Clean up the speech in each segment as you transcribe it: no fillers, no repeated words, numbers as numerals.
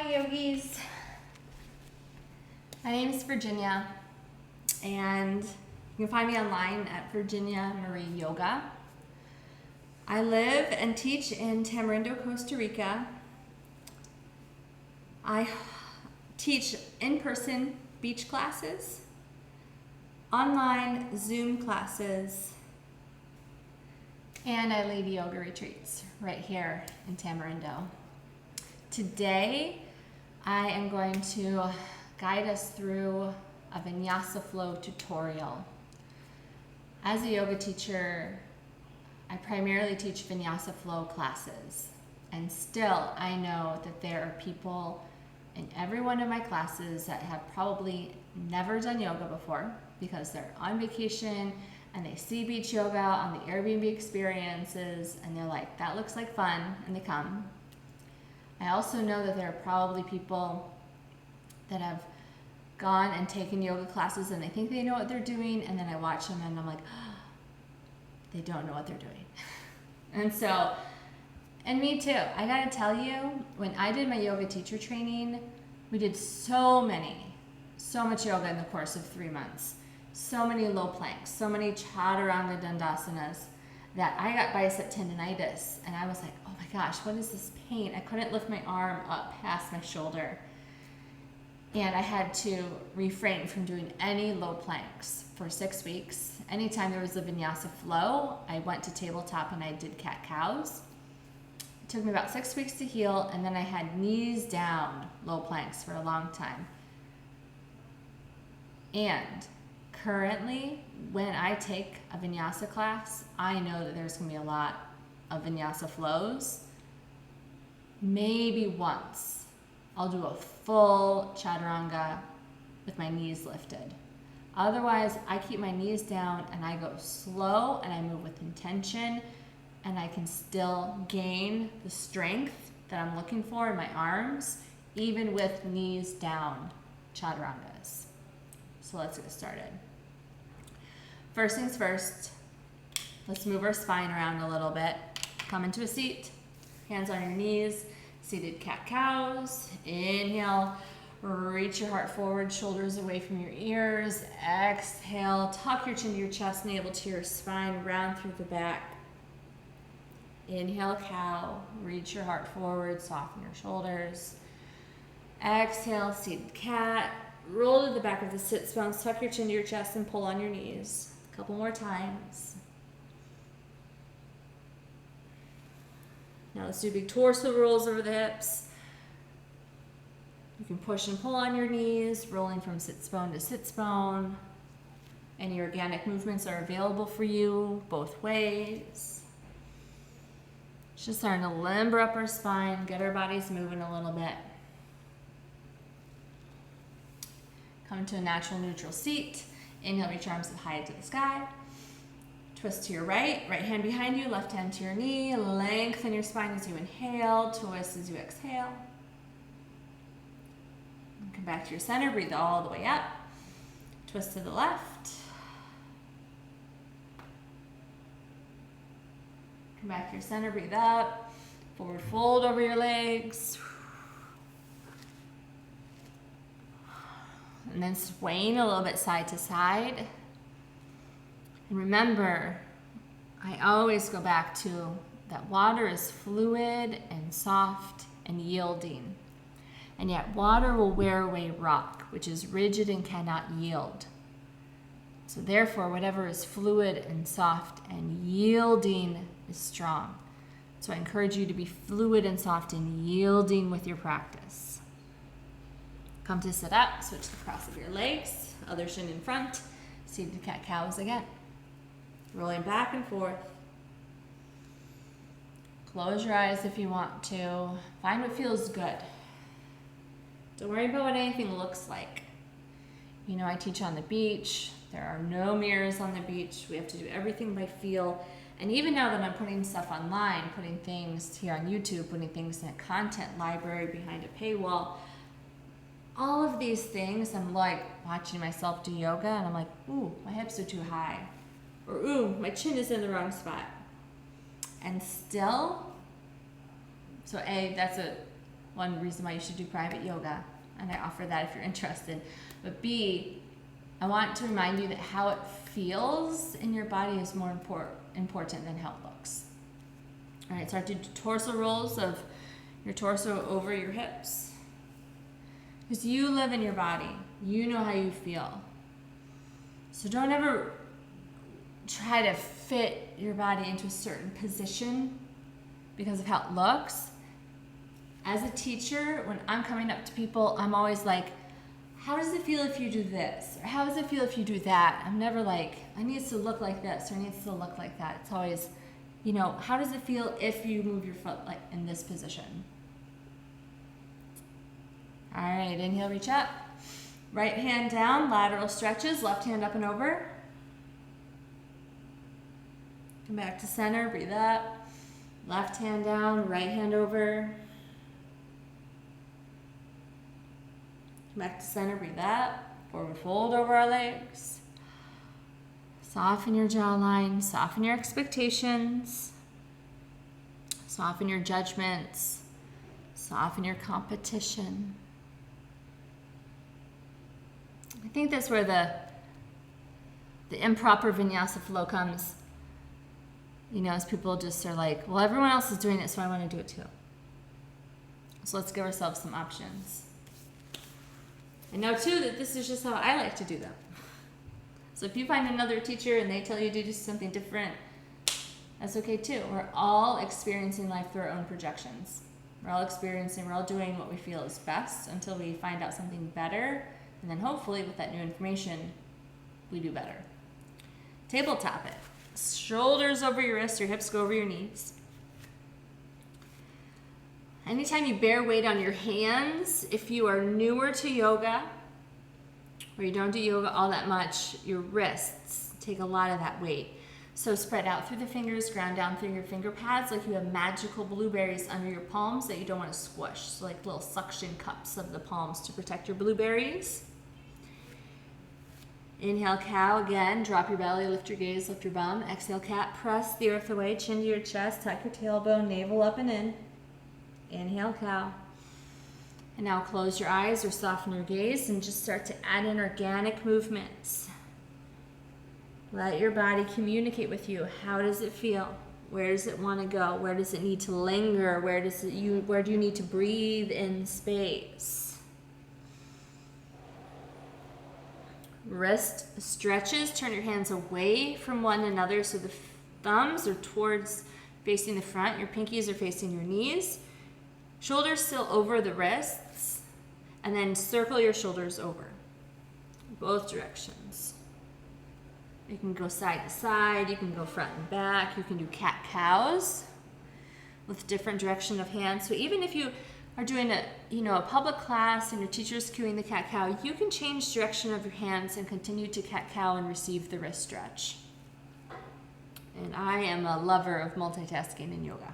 Hi yogis, my name is Virginia and you can find me online at Virginia Marie Yoga. I live and teach in Tamarindo, Costa Rica. I teach in-person beach classes, online Zoom classes, and I lead yoga retreats right here in Tamarindo. Today, I am going to guide us through a Vinyasa flow tutorial. As a yoga teacher, I primarily teach Vinyasa flow classes, and still I know that there are people in every one of my classes that have probably never done yoga before because they're on vacation and they see beach yoga on the Airbnb experiences and they're like, that looks like fun, and they come. I also know that there are probably people that have gone and taken yoga classes and they think they know what they're doing, and then I watch them and I'm like, oh, they don't know what they're doing. And me too. I gotta tell you, when I did my yoga teacher training, we did so much yoga in the course of 3 months. So many low planks, so many chaturanga dandasanas that I got bicep tendonitis and I was like, oh my gosh, what is this pain? I couldn't lift my arm up past my shoulder. And I had to refrain from doing any low planks for 6 weeks. Anytime there was a Vinyasa flow, I went to tabletop and I did cat-cows. It took me about 6 weeks to heal, and then I had knees down low planks for a long time. And currently, when I take a Vinyasa class, I know that there's going to be a lot of Vinyasa flows. Maybe once I'll do a full chaturanga with my knees lifted. Otherwise, I keep my knees down and I go slow and I move with intention, and I can still gain the strength that I'm looking for in my arms, even with knees down chaturangas. So let's get started. First things first, let's move our spine around a little bit. Come into a seat, hands on your knees, seated cat-cows. Inhale, reach your heart forward, shoulders away from your ears. Exhale, tuck your chin to your chest, navel to your spine, round through the back. Inhale, cow, reach your heart forward, soften your shoulders. Exhale, seated cat, roll to the back of the sit bones, tuck your chin to your chest and pull on your knees. A couple more times. Now let's do big torso rolls over the hips. You can push and pull on your knees, rolling from sits bone to sits bone. Any organic movements are available for you both ways. Just starting to limber up our spine, get our bodies moving a little bit. Come to a natural neutral seat. Inhale, reach your arms up high to the sky. Twist to your right hand behind you, left hand to your knee. Lengthen your spine as you inhale, twist as you exhale. Come back to your center, breathe all the way up. Twist to the left. Come back to your center, breathe up. Forward fold over your legs. And then swaying a little bit side to side. And remember, I always go back to that water is fluid and soft and yielding. And yet water will wear away rock, which is rigid and cannot yield. So therefore, whatever is fluid and soft and yielding is strong. So I encourage you to be fluid and soft and yielding with your practice. Come to sit up, switch the cross of your legs, other shin in front, seated cat-cows again. Rolling back and forth. Close your eyes if you want to. Find what feels good. Don't worry about what anything looks like. You know, I teach on the beach. There are no mirrors on the beach. We have to do everything by feel. And even now that I'm putting stuff online, putting things here on YouTube, putting things in a content library behind a paywall, all of these things, I'm like watching myself do yoga and I'm like, ooh, my hips are too high. Or ooh, my chin is in the wrong spot. And still, so A, that's a one reason why you should do private yoga, and I offer that if you're interested. But B, I want to remind you that how it feels in your body is more important than how it looks. All right, start to do torso rolls of your torso over your hips. Because you live in your body. You know how you feel. So don't ever try to fit your body into a certain position because of how it looks. As a teacher, when I'm coming up to people, I'm always like, how does it feel if you do this? Or how does it feel if you do that? I'm never like, it needs to look like this or it needs to look like that. It's always, you know, how does it feel if you move your foot like in this position? All right, inhale, reach up. Right hand down, lateral stretches, left hand up and over. Come back to center, breathe up. Left hand down, right hand over. Come back to center, breathe up. Forward fold over our legs. Soften your jawline, soften your expectations. Soften your judgments. Soften your competition. I think that's where the improper vinyasa flow comes. You know, as people just are like, well, everyone else is doing it, so I want to do it too. So let's give ourselves some options. And know too that this is just how I like to do them. So if you find another teacher and they tell you to do something different, that's okay too. We're all experiencing life through our own projections. We're all doing what we feel is best until we find out something better. And then hopefully with that new information, we do better. Tabletop it. Shoulders over your wrists, your hips go over your knees. Anytime you bear weight on your hands, if you are newer to yoga, or you don't do yoga all that much, your wrists take a lot of that weight. So spread out through the fingers, ground down through your finger pads like you have magical blueberries under your palms that you don't want to squish. So like little suction cups of the palms to protect your blueberries. Inhale, cow again. Drop your belly, lift your gaze, lift your bum. Exhale, cat. Press the earth away, chin to your chest, tuck your tailbone, navel up and in. Inhale, cow. And now close your eyes or soften your gaze and just start to add in organic movements. Let your body communicate with you. How does it feel? Where does it want to go? Where does it need to linger? Where do you need to breathe in space? Wrist stretches. Turn your hands away from one another so the thumbs are towards facing the front. Your pinkies are facing your knees. Shoulders still over the wrists. And then circle your shoulders over. Both directions. You can go side to side. You can go front and back. You can do cat-cows with different direction of hands. So even if you are doing a public class and your teacher's cueing the cat-cow, you can change direction of your hands and continue to cat-cow and receive the wrist stretch. And I am a lover of multitasking in yoga.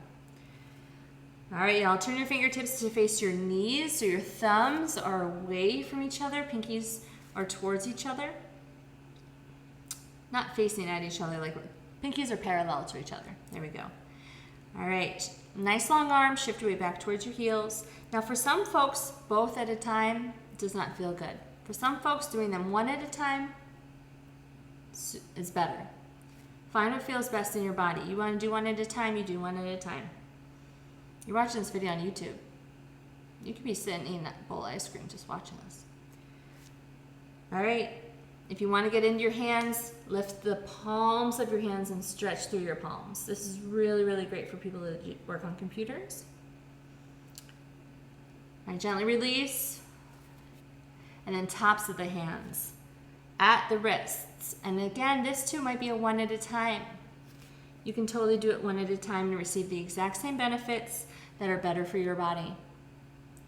All right, y'all, turn your fingertips to face your knees so your thumbs are away from each other, pinkies are towards each other. Not facing at each other, like pinkies are parallel to each other. There we go. All right, nice long arms, shift your way back towards your heels. Now for some folks, both at a time does not feel good. For some folks, doing them one at a time is better. Find what feels best in your body. You want to do one at a time, you do one at a time. You're watching this video on YouTube. You could be sitting eating that bowl of ice cream just watching this. All right, if you want to get into your hands, lift the palms of your hands and stretch through your palms. This is really, really great for people that work on computers. All right, gently release. And then tops of the hands at the wrists. And again, this too might be a one at a time. You can totally do it one at a time and receive the exact same benefits that are better for your body.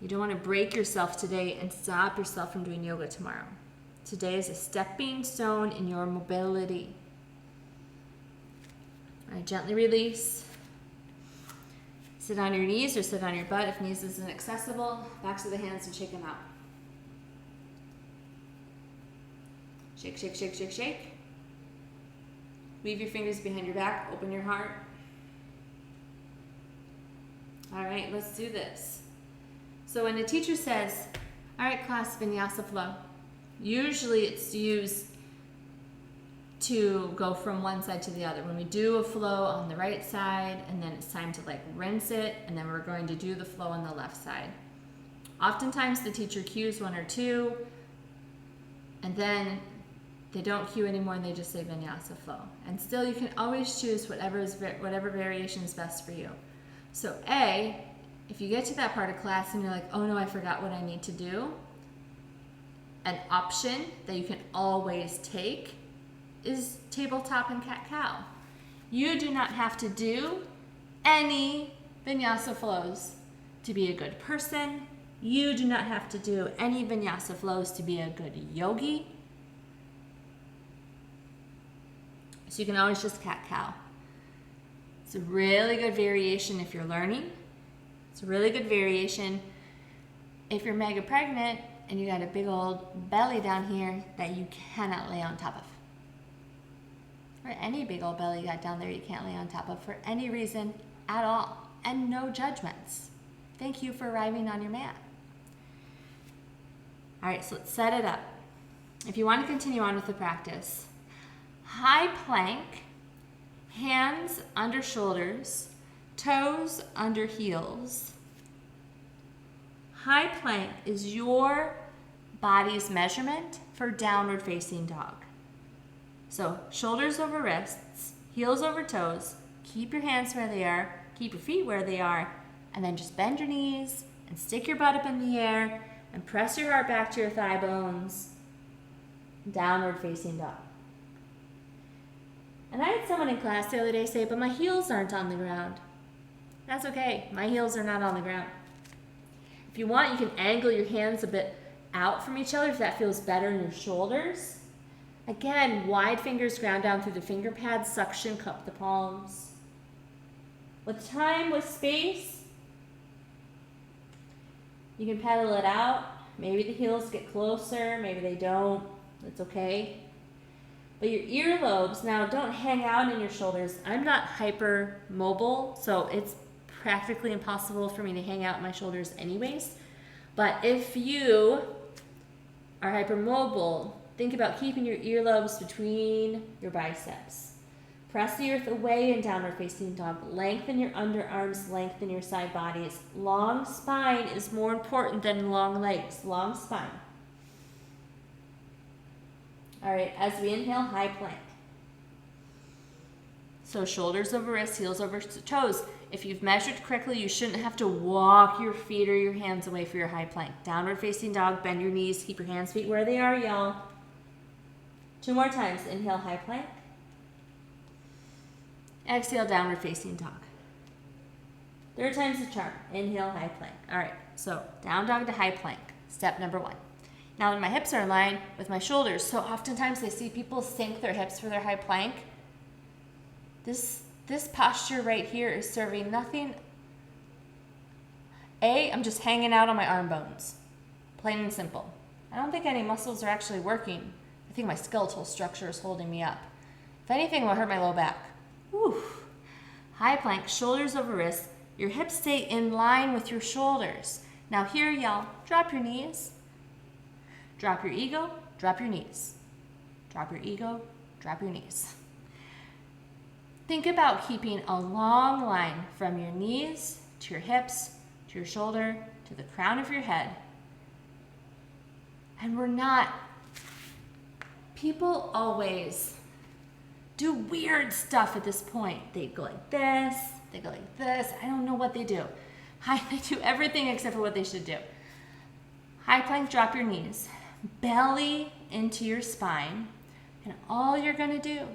You don't want to break yourself today and stop yourself from doing yoga tomorrow. Today is a stepping stone in your mobility. All right, gently release. Sit on your knees or sit on your butt if knees isn't accessible. Backs of the hands and shake them out. Shake, shake, shake, shake, shake. Weave your fingers behind your back. Open your heart. All right, let's do this. So when a teacher says, all right, class, Vinyasa flow, usually it's used to go from one side to the other. When we do a flow on the right side, and then it's time to like rinse it, and then we're going to do the flow on the left side. Oftentimes the teacher cues 1 or 2, and then they don't cue anymore and they just say Vinyasa flow. And still you can always choose whatever variation is best for you. So A, if you get to that part of class and you're like, oh no, I forgot what I need to do, an option that you can always take is tabletop and cat-cow. You do not have to do any Vinyasa flows to be a good person. You do not have to do any Vinyasa flows to be a good yogi. So you can always just cat-cow. It's a really good variation if you're learning. It's a really good variation if you're mega pregnant and you got a big old belly down here that you cannot lay on top of. Or any big old belly you got down there you can't lay on top of for any reason at all. And no judgments. Thank you for arriving on your mat. All right, so let's set it up. If you want to continue on with the practice, high plank, hands under shoulders, toes under heels. High plank is your body's measurement for downward facing dog. So shoulders over wrists, heels over toes, keep your hands where they are, keep your feet where they are, and then just bend your knees and stick your butt up in the air and press your heart back to your thigh bones. Downward facing dog. And I had someone in class the other day say, but my heels aren't on the ground. That's okay. My heels are not on the ground. If you want, you can angle your hands a bit out from each other if that feels better in your shoulders. Again, wide fingers ground down through the finger pads, suction, cup the palms. With time, with space, you can pedal it out. Maybe the heels get closer, maybe they don't. It's okay. But your earlobes now don't hang out in your shoulders. I'm not hyper mobile, so it's practically impossible for me to hang out my shoulders anyways. But if you are hypermobile, think about keeping your earlobes between your biceps. Press the earth away in downward facing dog. Lengthen your underarms, lengthen your side bodies. Long spine is more important than long legs. Long spine. All right, as we inhale, high plank. So shoulders over wrists, heels over toes. If you've measured correctly, you shouldn't have to walk your feet or your hands away for your high plank. Downward facing dog, bend your knees, keep your hands, feet where they are, y'all. 2 more times. Inhale, high plank. Exhale, downward facing dog. 3rd time's the charm. Inhale, high plank. All right, so down dog to high plank. Step number 1. Now when my hips are in line with my shoulders, so oftentimes I see people sink their hips for their high plank. This posture right here is serving nothing. I'm just hanging out on my arm bones. Plain and simple. I don't think any muscles are actually working. I think my skeletal structure is holding me up. If anything, it will hurt my low back. Whew. High plank, shoulders over wrists. Your hips stay in line with your shoulders. Now here, y'all, drop your knees. Drop your ego, drop your knees. Drop your ego, drop your knees. Think about keeping a long line from your knees to your hips, to your shoulder, to the crown of your head. And people always do weird stuff at this point. They go like this, they go like this. I don't know what they do. They do everything except for what they should do. High plank, drop your knees. Belly into your spine. And all you're gonna do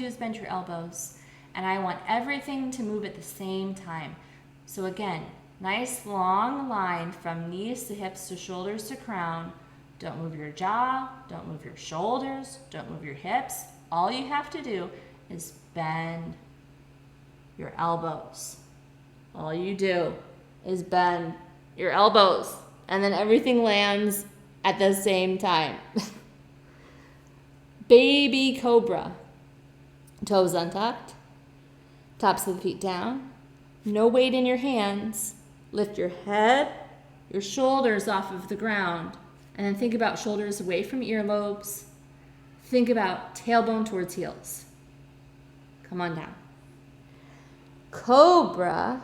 is bend your elbows. And I want everything to move at the same time. So again, nice long line from knees to hips to shoulders to crown. Don't move your jaw, don't move your shoulders, don't move your hips. All you have to do is bend your elbows. All you do is bend your elbows, and then everything lands at the same time. Baby cobra. Toes untucked, tops of the feet down. No weight in your hands. Lift your head your shoulders off of the ground, and then think about shoulders away from earlobes. Think about tailbone towards heels. Come on down. Cobra.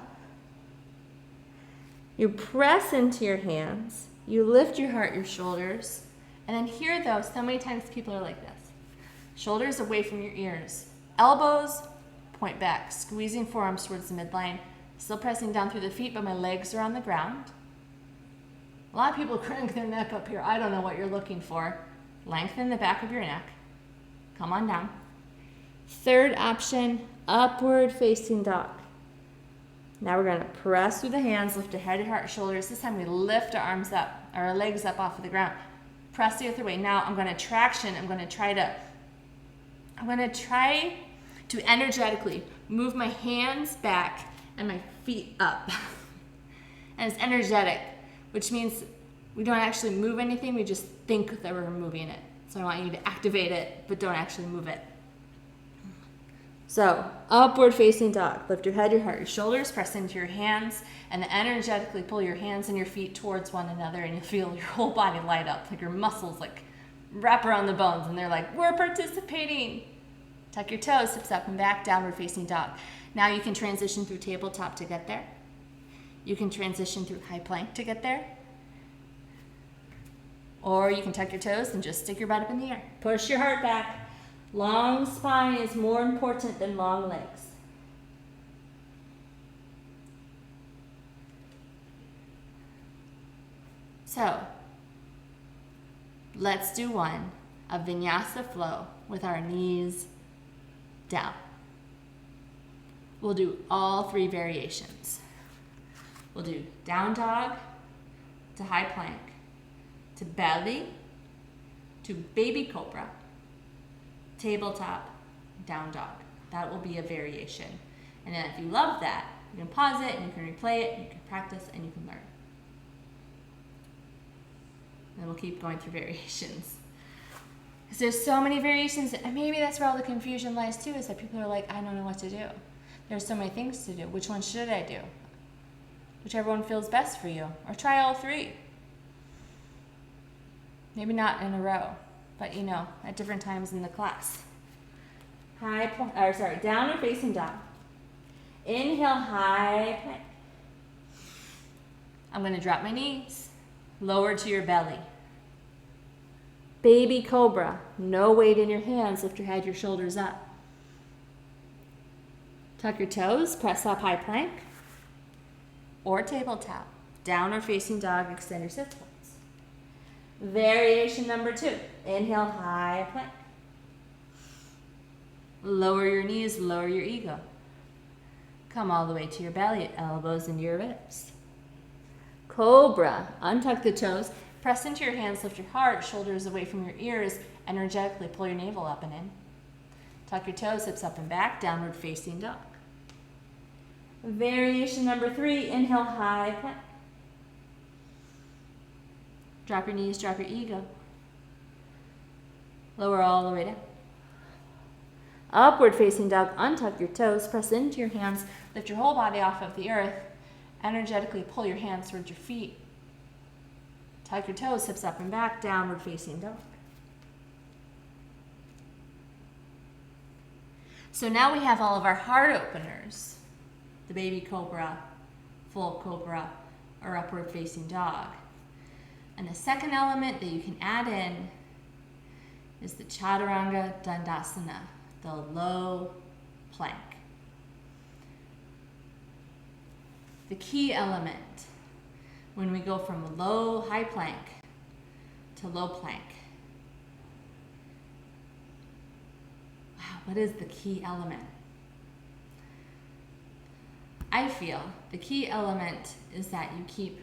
You press into your hands. You lift your heart, your shoulders. And then here, though, so many times people are like this. Shoulders away from your ears. Elbows point back, squeezing forearms towards the midline. Still pressing down through the feet, but my legs are on the ground. A lot of people crank their neck up here. I don't know what you're looking for. Lengthen the back of your neck. Come on down. Third option, upward facing dog. Now we're going to press through the hands, lift the head, heart, shoulders. This time we lift our arms up, our legs up off of the ground. Press the other way. Now I'm going to traction. I'm going to try to energetically move my hands back and my feet up. And it's energetic, which means we don't actually move anything. We just think that we're moving it. So I want you to activate it, but don't actually move it. So, upward facing dog. Lift your head, your heart, your shoulders, press into your hands, and then energetically pull your hands and your feet towards one another, and you'll feel your whole body light up, like your muscles like wrap around the bones, and they're like, we're participating. Tuck your toes, hips up and back, downward facing dog. Now you can transition through tabletop to get there. You can transition through high plank to get there. Or you can tuck your toes and just stick your butt up in the air. Push your heart back. Long spine is more important than long legs. So, let's do one, a vinyasa flow with our knees down. We'll do all three variations. We'll do down dog to high plank, to belly, to baby cobra, tabletop, down dog. That will be a variation. And then if you love that, you can pause it and you can replay it, and you can practice and you can learn. And we'll keep going through variations. Because there's so many variations, and maybe that's where all the confusion lies too, is that people are like, I don't know what to do. There's so many things to do. Which one should I do? Whichever one feels best for you. Or try all three. Maybe not in a row, but at different times in the class. Downward facing dog. Inhale, high plank. I'm going to drop my knees, lower to your belly. Baby cobra, no weight in your hands, lift your head, your shoulders up. Tuck your toes, press up high plank. Or tabletop, downward facing dog, extend your sit bones. Variation number 2, inhale, high plank. Lower your knees, lower your ego. Come all the way to your belly, elbows into your ribs. Cobra, untuck the toes, press into your hands, lift your heart, shoulders away from your ears, energetically pull your navel up and in. Tuck your toes, hips up and back, downward facing dog. Variation number 3, inhale, high plank. Drop your knees, drop your ego. Lower all the way down. Upward facing dog, untuck your toes, press into your hands, lift your whole body off of the earth, energetically pull your hands towards your feet. Tuck your toes, hips up and back, downward facing dog. So now we have all of our heart openers. The baby cobra, full cobra, or upward facing dog. And the second element that you can add in is the chaturanga dandasana, the low plank. The key element when we go from low high plank to low plank. Wow, what is the key element? I feel the key element is that you keep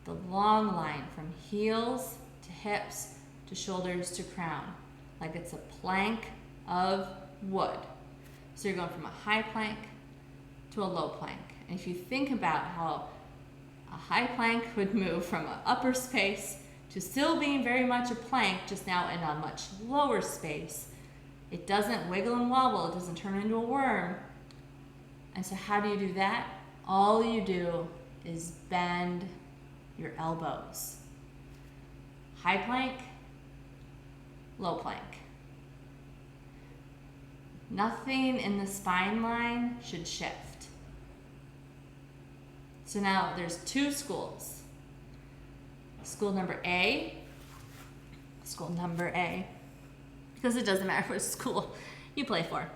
the long line from heels to hips to shoulders to crown, like it's a plank of wood. So you're going from a high plank to a low plank. And if you think about how a high plank would move from an upper space to still being very much a plank, just now in a much lower space, it doesn't wiggle and wobble, it doesn't turn into a worm. And so how do you do that? All you do is bend your elbows. High plank, low plank. Nothing in the spine line should shift. So now there's two schools. School number A, because it doesn't matter what school you play for.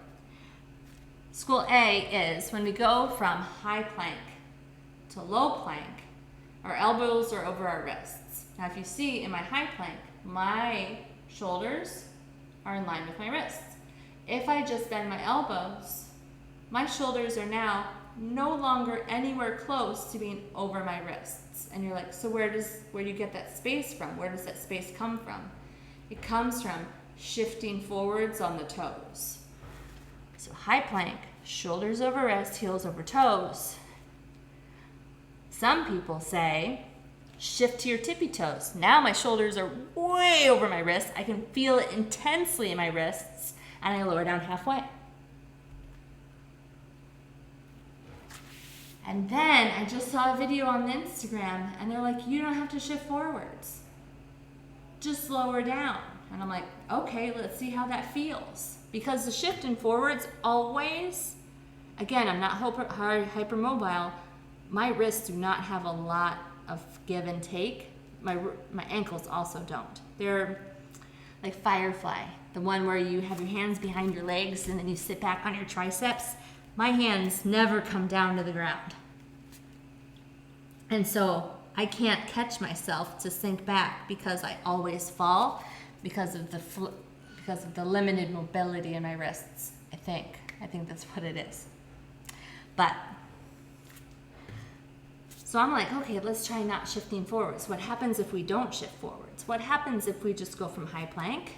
School A is when we go from high plank to low plank, our elbows are over our wrists. Now if you see in my high plank, my shoulders are in line with my wrists. If I just bend my elbows, my shoulders are now no longer anywhere close to being over my wrists. And you're like, so where do you get that space from? Where does that space come from? It comes from shifting forwards on the toes. So high plank, shoulders over wrists, heels over toes. Some people say, shift to your tippy toes. Now my shoulders are way over my wrists. I can feel it intensely in my wrists, and I lower down halfway. And then I just saw a video on Instagram, and they're like, you don't have to shift forwards. Just lower down. And I'm like, okay, let's see how that feels. Because the shifting forwards always, again, I'm not hypermobile. My wrists do not have a lot of give and take. My ankles also don't. They're like firefly, the one where you have your hands behind your legs and then you sit back on your triceps. My hands never come down to the ground. And so I can't catch myself to sink back because I always fall because of the limited mobility in my wrists, I think. I think that's what it is. But, so I'm like, okay, let's try not shifting forwards. What happens if we don't shift forwards? What happens if we just go from high plank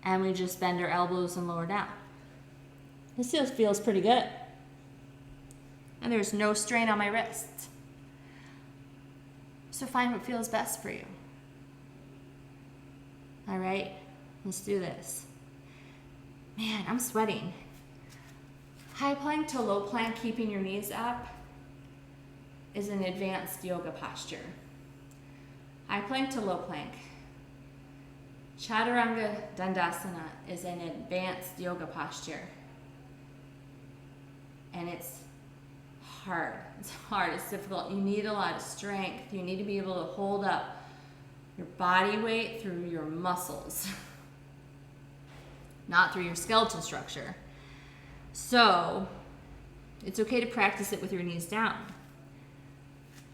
and we just bend our elbows and lower down? This still feels pretty good. And there's no strain on my wrists. So find what feels best for you. All right, let's do this. Man, I'm sweating. High plank to low plank, keeping your knees up, is an advanced yoga posture. High plank to low plank. Chaturanga Dandasana is an advanced yoga posture. And it's hard. It's hard. It's difficult. You need a lot of strength. You need to be able to hold up your body weight through your muscles, not through your skeletal structure. So it's okay to practice it with your knees down.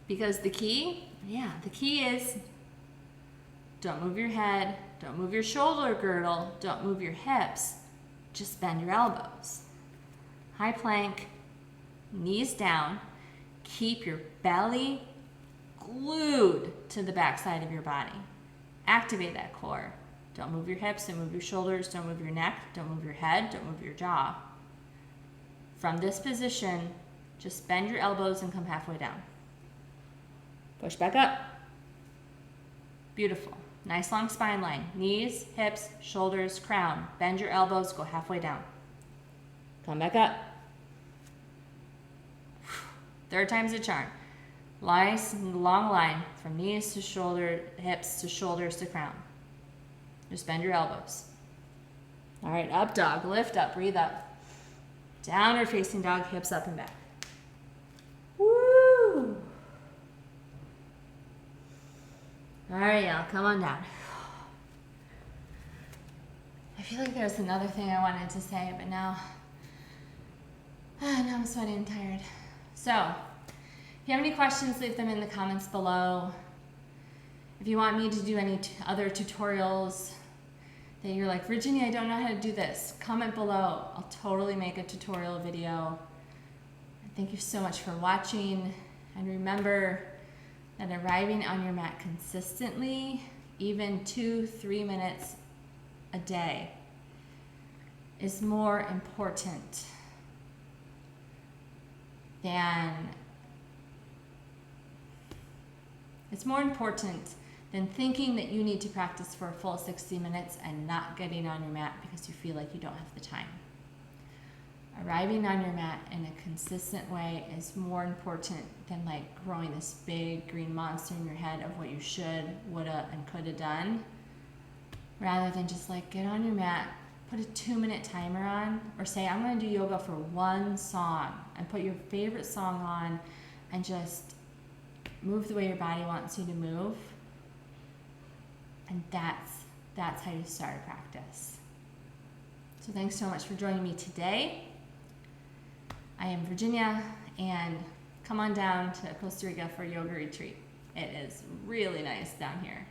Because the key is don't move your head, don't move your shoulder girdle, don't move your hips, just bend your elbows. High plank, knees down, keep your belly glued to the backside of your body. Activate that core. Don't move your hips, don't move your shoulders, don't move your neck, don't move your head, don't move your jaw. From this position, just bend your elbows and come halfway down. Push back up. Beautiful. Nice long spine line. Knees, hips, shoulders, crown. Bend your elbows, go halfway down. Come back up. Third time's a charm. Nice long line from knees to shoulder, hips to shoulders to crown. Just bend your elbows. All right, up dog, lift up, breathe up. Downward facing dog, hips up and back. Woo! All right, y'all, come on down. I feel like there's another thing I wanted to say, but now I'm sweaty and tired. So, if you have any questions, leave them in the comments below. If you want me to do any other tutorials that you're like, Virginia, I don't know how to do this, comment below. I'll totally make a tutorial video. Thank you so much for watching. And remember that arriving on your mat consistently, even 2-3 minutes a day, is more important than thinking that you need to practice for a full 60 minutes and not getting on your mat because you feel like you don't have the time. arriving on your mat in a consistent way is more important than like growing this big green monster in your head of what you should, woulda, and coulda done. Rather than just like get on your mat, put a 2-minute timer on, or say, I'm gonna do yoga for one song, and put your favorite song on and just move the way your body wants you to move. And that's how you start a practice. So thanks so much for joining me today. I am Virginia, and come on down to Costa Rica for a yoga retreat. It is really nice down here.